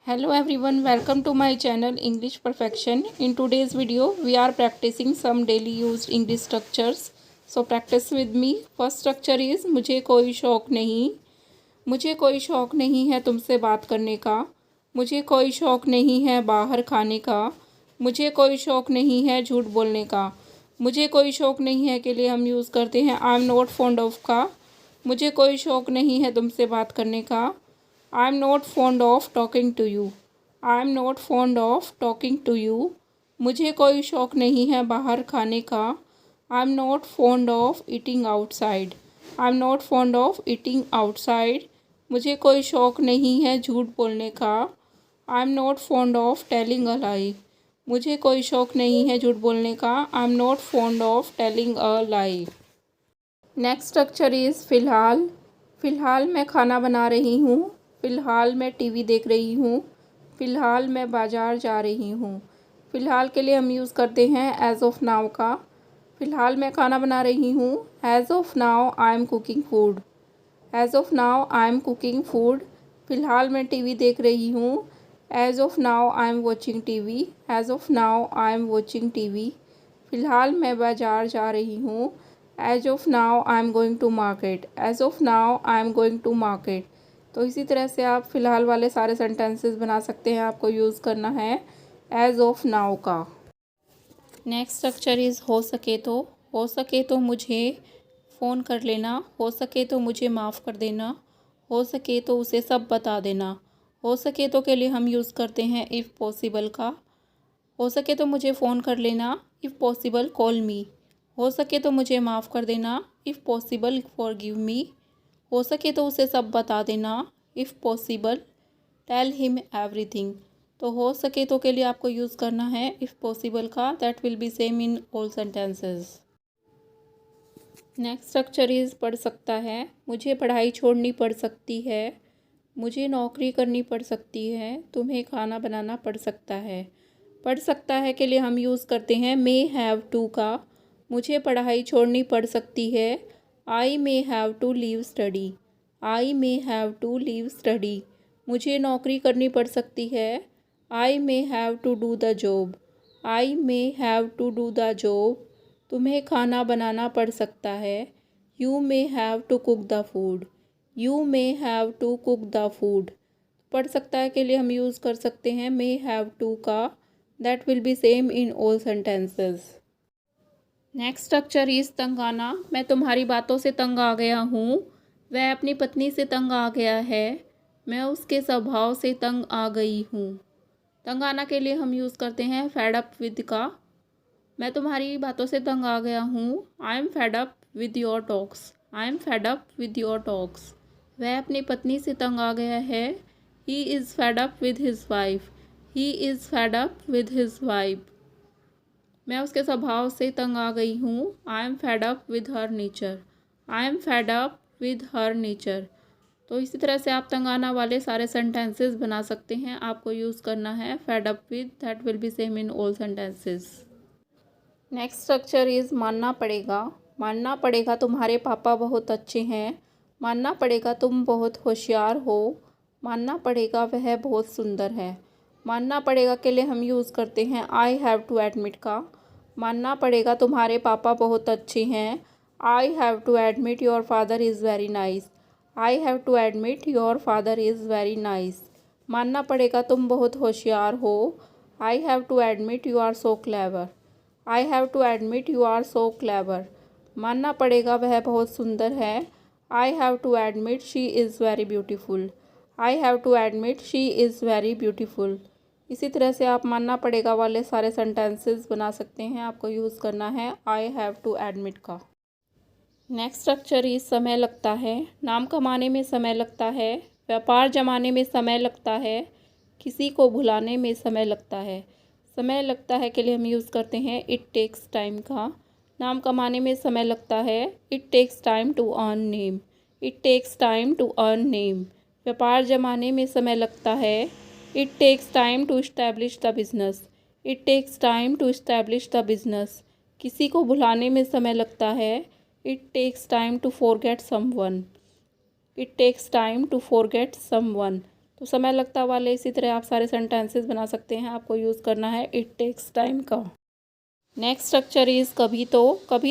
Hello everyone, welcome to my channel English Perfection. In today's video, we are practicing some daily used English structures. So practice with me. First structure is मुझे कोई शौक नहीं। मुझे कोई शौक नहीं है तुमसे बात करने का। मुझे कोई शौक नहीं है बाहर खाने का। मुझे कोई शौक नहीं है झूठ बोलने का। मुझे कोई शौक नहीं है के लिए हम यूज़ करते हैं I am not fond of का। मुझे कोई शौक नहीं है तुमसे बात करने का। I am not fond of talking to you. I am not fond of talking to you. मुझे कोई शौक नहीं है बाहर खाने का। I am not fond of eating outside. I am not fond of eating outside. मुझे कोई शौक नहीं है झूठ बोलने का। I am not fond of telling a lie. मुझे कोई शौक नहीं है झूठ बोलने का। I am not fond of telling a lie. Next structure is फ़िलहाल। फ़िलहाल मैं खाना बना रही हूँ। फ़िलहाल मैं टीवी देख रही हूँ। फ़िलहाल मैं बाज़ार जा रही हूँ। फ़िलहाल के लिए हम यूज़ करते हैं एज़ ऑफ़ नाउ का। फ़िलहाल मैं खाना बना रही हूँ। As of now I am cooking food. As of now I am cooking food. फ़िलहाल मैं टीवी देख रही हूँ। As of now I am watching TV. As of now I am watching TV. फ़िलहाल मैं बाज़ार जा रही हूँ। As of now I am going to market. As of now I am going to market. तो इसी तरह से आप फ़िलहाल वाले सारे सेंटेंसेस बना सकते हैं। आपको यूज़ करना है एज़ ऑफ़ नाउ का। नेक्स्ट स्ट्रक्चर इज़ हो सके तो। हो सके तो मुझे फ़ोन कर लेना। हो सके तो मुझे माफ़ कर देना। हो सके तो उसे सब बता देना। हो सके तो के लिए हम यूज़ करते हैं इफ़ पॉसिबल का। हो सके तो मुझे फ़ोन कर लेना। If possible call me. हो सके तो मुझे माफ़ कर देना। If possible forgive me. हो सके तो उसे सब बता देना। If possible tell him everything. तो हो सके तो के लिए आपको यूज़ करना है इफ़ पॉसिबल का। That will be same in all sentences. Next structure is पढ़ सकता है। मुझे पढ़ाई छोड़नी पड़ सकती है। मुझे नौकरी करनी पड़ सकती है। तुम्हें खाना बनाना पड़ सकता है। पढ़ सकता है के लिए हम यूज़ करते हैं मे हैव टू का। मुझे पढ़ाई छोड़नी पड़ सकती है। I may have to leave study. I may have to leave study. मुझे नौकरी करनी पड़ सकती है। I may have to do the job. I may have to do the job. तुम्हें खाना बनाना पड़ सकता है। You may have to cook the food. You may have to cook the food. पढ़ सकता है के लिए हम यूज़ कर सकते हैं मे हैव टू का। That will be same in all sentences. Next structure is तंग आना। मैं तुम्हारी बातों से तंग आ गया हूँ। वह अपनी पत्नी से तंग आ गया है। मैं उसके स्वभाव से तंग आ गई हूँ। तंग आना के लिए हम यूज़ करते हैं फेड अप विद का। मैं तुम्हारी बातों से तंग आ गया हूँ। I am fed up with your talks. I am fed up with your talks. वह अपनी पत्नी से तंग आ गया है। He is fed up with his wife. He is fed up with his wife. मैं उसके स्वभाव से तंग आ गई हूँ। I am fed up with her nature. I am fed up with her nature. तो इसी तरह से आप तंग आना वाले सारे सेंटेंसेस बना सकते हैं। आपको यूज़ करना है fed up with. That will be same in all sentences. Next structure is मानना पड़ेगा। मानना पड़ेगा तुम्हारे पापा बहुत अच्छे हैं। मानना पड़ेगा तुम बहुत होशियार हो। मानना पड़ेगा वह बहुत सुंदर है। मानना पड़ेगा के लिए हम यूज़ करते हैं आई हैव टू एडमिट का। मानना पड़ेगा तुम्हारे पापा बहुत अच्छे हैं। I have to admit your father is very nice. I have to admit your father is very nice. मानना पड़ेगा तुम बहुत होशियार हो। I have to admit you are so clever. I have to admit you are so clever. मानना पड़ेगा वह बहुत सुंदर है। I have to admit she is very beautiful. I have to admit she is very beautiful. इसी तरह से आप मानना पड़ेगा वाले सारे सेंटेंसेस बना सकते हैं। आपको यूज़ करना है आई हैव टू एडमिट का। नेक्स्ट स्ट्रक्चर इज समय लगता है। नाम कमाने में समय लगता है। व्यापार जमाने में समय लगता है। किसी को भुलाने में समय लगता है। समय लगता है के लिए हम यूज़ करते हैं इट टेक्स टाइम का। नाम कमाने में समय लगता है। It takes time to earn name. It takes time to earn name. व्यापार जमाने में समय लगता है। It takes time to establish the business. It takes time to establish the business. किसी को भुलाने में समय लगता है। It takes time to forget someone. It takes time to forget someone. तो समय लगता वाले इसी तरह आप सारे सेंटेंसेस बना सकते हैं। आपको यूज़ करना है इट टेक्स टाइम का। नेक्स्ट स्ट्रक्चर इज़ कभी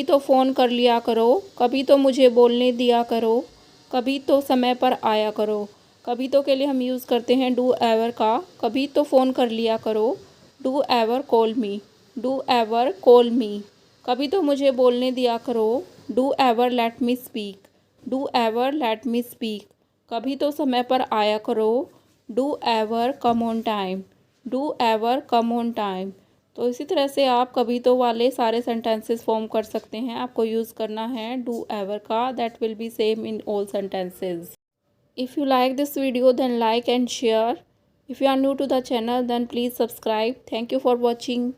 तो फ़ोन कर लिया करो, कभी तो मुझे बोलने दिया करो, कभी तो समय पर आया करो। कभी तो के लिए हम यूज़ करते हैं डू एवर का। कभी तो फ़ोन कर लिया करो, do ever call me, do ever call मी। कभी तो मुझे बोलने दिया करो, do ever let me speak, do ever let me speak. कभी तो समय पर आया करो, do ever come on time, do ever come on time. तो इसी तरह से आप कभी तो वाले सारे सेंटेंसेस फॉर्म कर सकते हैं। आपको यूज़ करना है डू एवर का। That will be same in all sentences. If you like this video, then like and share. If you are new to the channel, then please subscribe. Thank you for watching.